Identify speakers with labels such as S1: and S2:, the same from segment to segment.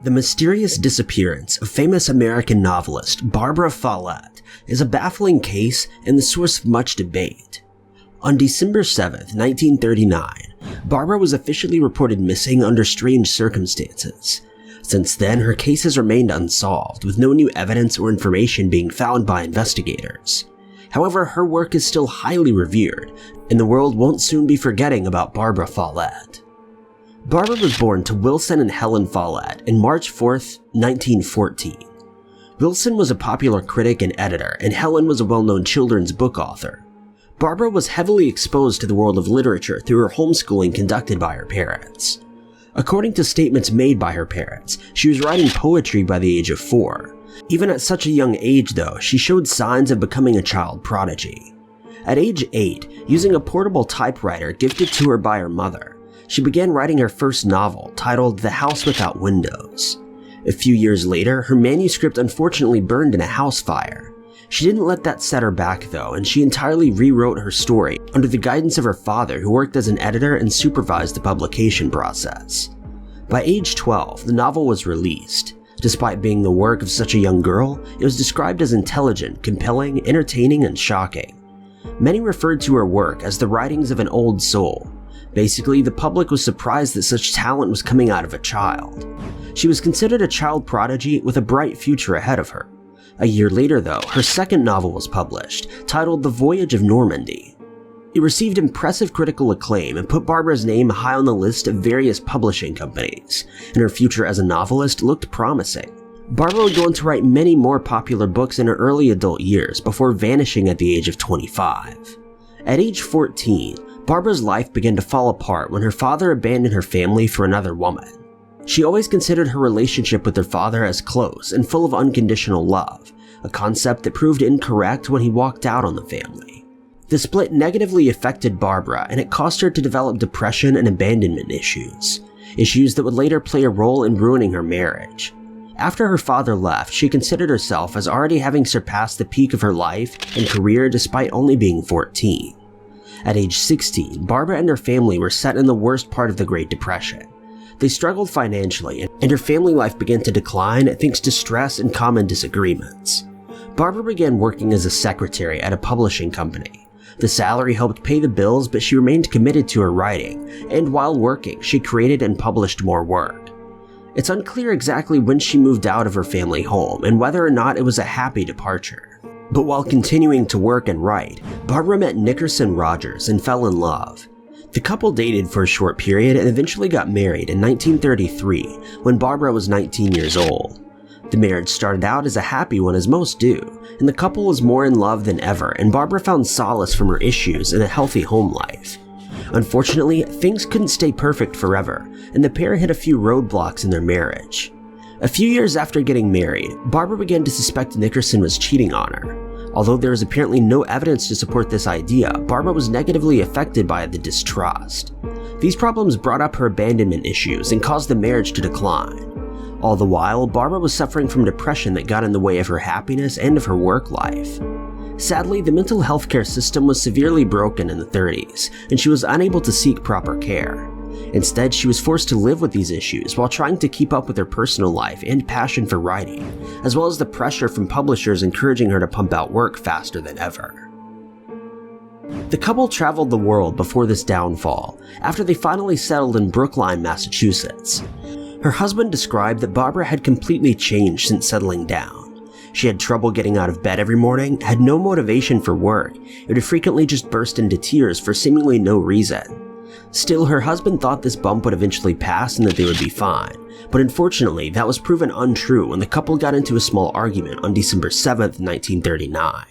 S1: The mysterious disappearance of famous American novelist Barbara Follett is a baffling case and the source of much debate. On December 7, 1939, Barbara was officially reported missing under strange circumstances. Since then, her case has remained unsolved, with no new evidence or information being found by investigators. However, her work is still highly revered, and the world won't soon be forgetting about Barbara Follett. Barbara was born to Wilson and Helen Follett on March 4, 1914. Wilson was a popular critic and editor, and Helen was a well-known children's book author. Barbara was heavily exposed to the world of literature through her homeschooling conducted by her parents. According to statements made by her parents, she was writing poetry by the age of 4. Even at such a young age, though, she showed signs of becoming a child prodigy. At age 8, using a portable typewriter gifted to her by her mother, she began writing her first novel, titled The House Without Windows. A few years later, her manuscript unfortunately burned in a house fire. She didn't let that set her back, though, and she entirely rewrote her story under the guidance of her father, who worked as an editor and supervised the publication process. By age 12, the novel was released. Despite being the work of such a young girl, it was described as intelligent, compelling, entertaining, and shocking. Many referred to her work as the writings of an old soul. Basically, the public was surprised that such talent was coming out of a child. She was considered a child prodigy with a bright future ahead of her. A year later, though, her second novel was published, titled The Voyage of Normandy. It received impressive critical acclaim and put Barbara's name high on the list of various publishing companies, and her future as a novelist looked promising. Barbara would go on to write many more popular books in her early adult years before vanishing at the age of 25. At age 14, Barbara's life began to fall apart when her father abandoned her family for another woman. She always considered her relationship with her father as close and full of unconditional love, a concept that proved incorrect when he walked out on the family. The split negatively affected Barbara, and it caused her to develop depression and abandonment issues that would later play a role in ruining her marriage. After her father left, she considered herself as already having surpassed the peak of her life and career despite only being 14. At age 16, Barbara and her family were set in the worst part of the Great Depression. They struggled financially, and her family life began to decline thanks to stress and common disagreements. Barbara began working as a secretary at a publishing company. The salary helped pay the bills, but she remained committed to her writing, and while working, she created and published more work. It's unclear exactly when she moved out of her family home and whether or not it was a happy departure. But while continuing to work and write, Barbara met Nickerson Rogers and fell in love. The couple dated for a short period and eventually got married in 1933 when Barbara was 19 years old. The marriage started out as a happy one, as most do, and the couple was more in love than ever, and Barbara found solace from her issues in a healthy home life. Unfortunately, things couldn't stay perfect forever, and the pair hit a few roadblocks in their marriage. A few years after getting married, Barbara began to suspect Nickerson was cheating on her. Although there is apparently no evidence to support this idea, Barbara was negatively affected by the distrust. These problems brought up her abandonment issues and caused the marriage to decline. All the while, Barbara was suffering from depression that got in the way of her happiness and of her work life. Sadly, the mental health care system was severely broken in the 30s, and she was unable to seek proper care. Instead, she was forced to live with these issues while trying to keep up with her personal life and passion for writing, as well as the pressure from publishers encouraging her to pump out work faster than ever. The couple traveled the world before this downfall, after they finally settled in Brookline, Massachusetts. Her husband described that Barbara had completely changed since settling down. She had trouble getting out of bed every morning, had no motivation for work, and would frequently just burst into tears for seemingly no reason. Still, her husband thought this bump would eventually pass and that they would be fine, but unfortunately that was proven untrue when the couple got into a small argument on December 7, 1939.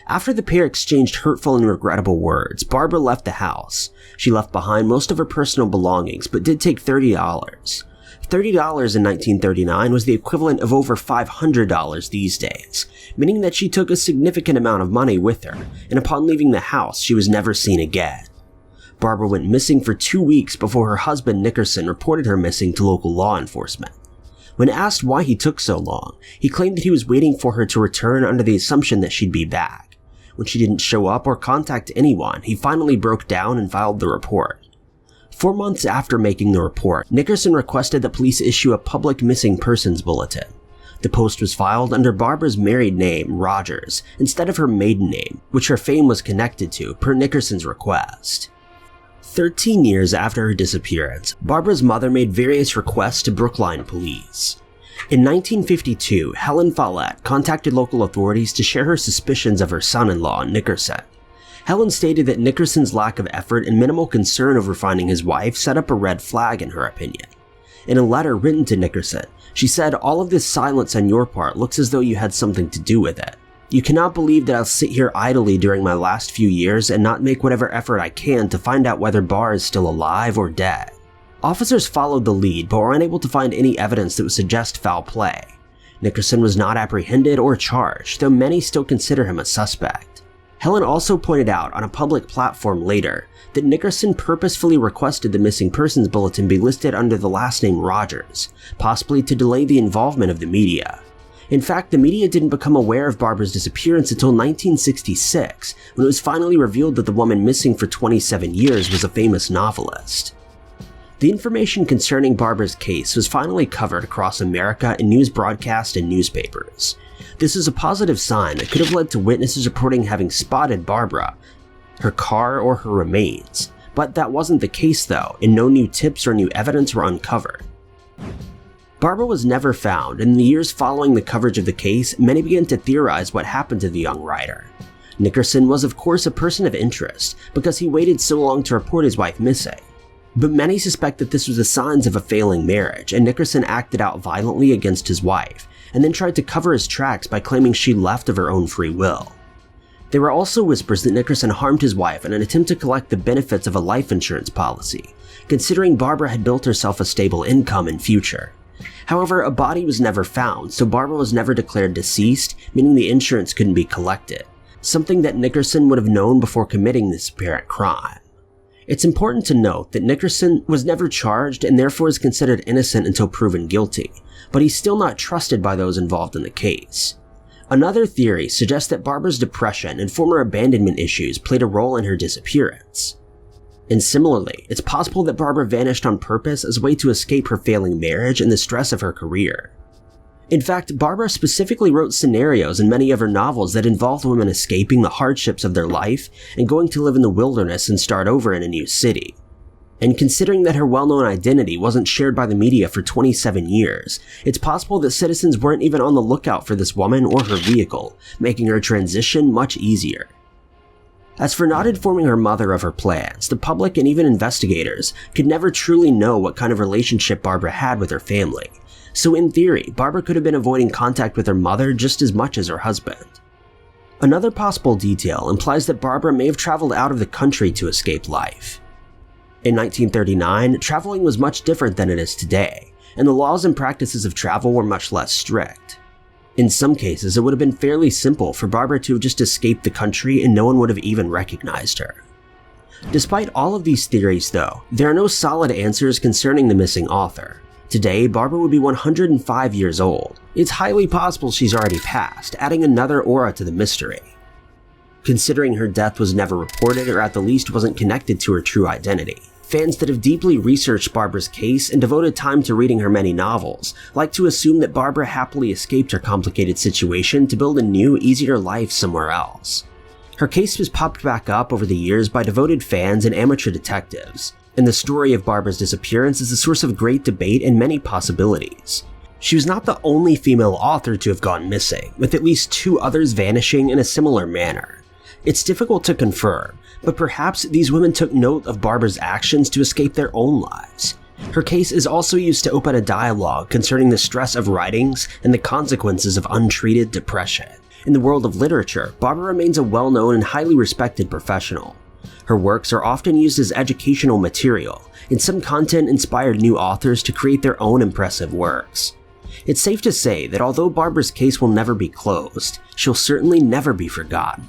S1: After the pair exchanged hurtful and regrettable words, Barbara left the house. She left behind most of her personal belongings, but did take $30. $30 in 1939 was the equivalent of over $500 these days, meaning that she took a significant amount of money with her, and upon leaving the house, she was never seen again. Barbara went missing for 2 weeks before her husband Nickerson reported her missing to local law enforcement. When asked why he took so long, he claimed that he was waiting for her to return under the assumption that she'd be back. When she didn't show up or contact anyone, he finally broke down and filed the report. 4 months after making the report, Nickerson requested that police issue a public missing persons bulletin. The post was filed under Barbara's married name, Rogers, instead of her maiden name, which her fame was connected to per Nickerson's request. 13 years after her disappearance, Barbara's mother made various requests to Brookline police. In 1952, Helen Follett contacted local authorities to share her suspicions of her son-in-law, Nickerson. Helen stated that Nickerson's lack of effort and minimal concern over finding his wife set up a red flag in her opinion. In a letter written to Nickerson, she said, "All of this silence on your part looks as though you had something to do with it. You cannot believe that I'll sit here idly during my last few years and not make whatever effort I can to find out whether Barr is still alive or dead." Officers followed the lead but were unable to find any evidence that would suggest foul play. Nickerson was not apprehended or charged, though many still consider him a suspect. Helen also pointed out on a public platform later that Nickerson purposefully requested the missing persons bulletin be listed under the last name Rogers, possibly to delay the involvement of the media. In fact, the media didn't become aware of Barbara's disappearance until 1966, when it was finally revealed that the woman missing for 27 years was a famous novelist. The information concerning Barbara's case was finally covered across America in news broadcasts and newspapers. This is a positive sign that could have led to witnesses reporting having spotted Barbara, her car, or her remains, but that wasn't the case though, and no new tips or new evidence were uncovered. Barbara was never found, and in the years following the coverage of the case, many began to theorize what happened to the young writer. Nickerson was of course a person of interest because he waited so long to report his wife missing. But many suspect that this was the signs of a failing marriage, and Nickerson acted out violently against his wife, and then tried to cover his tracks by claiming she left of her own free will. There were also whispers that Nickerson harmed his wife in an attempt to collect the benefits of a life insurance policy, considering Barbara had built herself a stable income in future. However, a body was never found, so Barbara was never declared deceased, meaning the insurance couldn't be collected, something that Nickerson would have known before committing this apparent crime. It's important to note that Nickerson was never charged and therefore is considered innocent until proven guilty, but he's still not trusted by those involved in the case. Another theory suggests that Barbara's depression and former abandonment issues played a role in her disappearance. And similarly, it's possible that Barbara vanished on purpose as a way to escape her failing marriage and the stress of her career. In fact, Barbara specifically wrote scenarios in many of her novels that involved women escaping the hardships of their life and going to live in the wilderness and start over in a new city. And considering that her well-known identity wasn't shared by the media for 27 years, it's possible that citizens weren't even on the lookout for this woman or her vehicle, making her transition much easier. As for not informing her mother of her plans, the public and even investigators could never truly know what kind of relationship Barbara had with her family. So in theory, Barbara could have been avoiding contact with her mother just as much as her husband. Another possible detail implies that Barbara may have traveled out of the country to escape life. In 1939, traveling was much different than it is today, and the laws and practices of travel were much less strict. In some cases, it would have been fairly simple for Barbara to have just escaped the country and no one would have even recognized her. Despite all of these theories though, there are no solid answers concerning the missing author. Today, Barbara would be 105 years old. It's highly possible she's already passed, adding another aura to the mystery. Considering her death was never reported or at the least wasn't connected to her true identity, fans that have deeply researched Barbara's case and devoted time to reading her many novels like to assume that Barbara happily escaped her complicated situation to build a new, easier life somewhere else. Her case was popped back up over the years by devoted fans and amateur detectives, and the story of Barbara's disappearance is a source of great debate and many possibilities. She was not the only female author to have gone missing, with at least 2 others vanishing in a similar manner. It's difficult to confirm, but perhaps these women took note of Barbara's actions to escape their own lives. Her case is also used to open a dialogue concerning the stress of writings and the consequences of untreated depression. In the world of literature, Barbara remains a well-known and highly respected professional. Her works are often used as educational material, and some content inspired new authors to create their own impressive works. It's safe to say that although Barbara's case will never be closed, she'll certainly never be forgotten.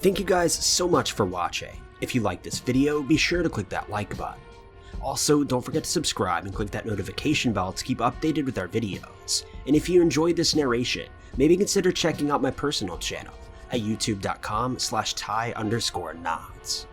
S1: Thank you guys so much for watching. If you liked this video, be sure to click that like button. Also, don't forget to subscribe and click that notification bell to keep updated with our videos. And if you enjoyed this narration, maybe consider checking out my personal channel at youtube.com/ty_knots.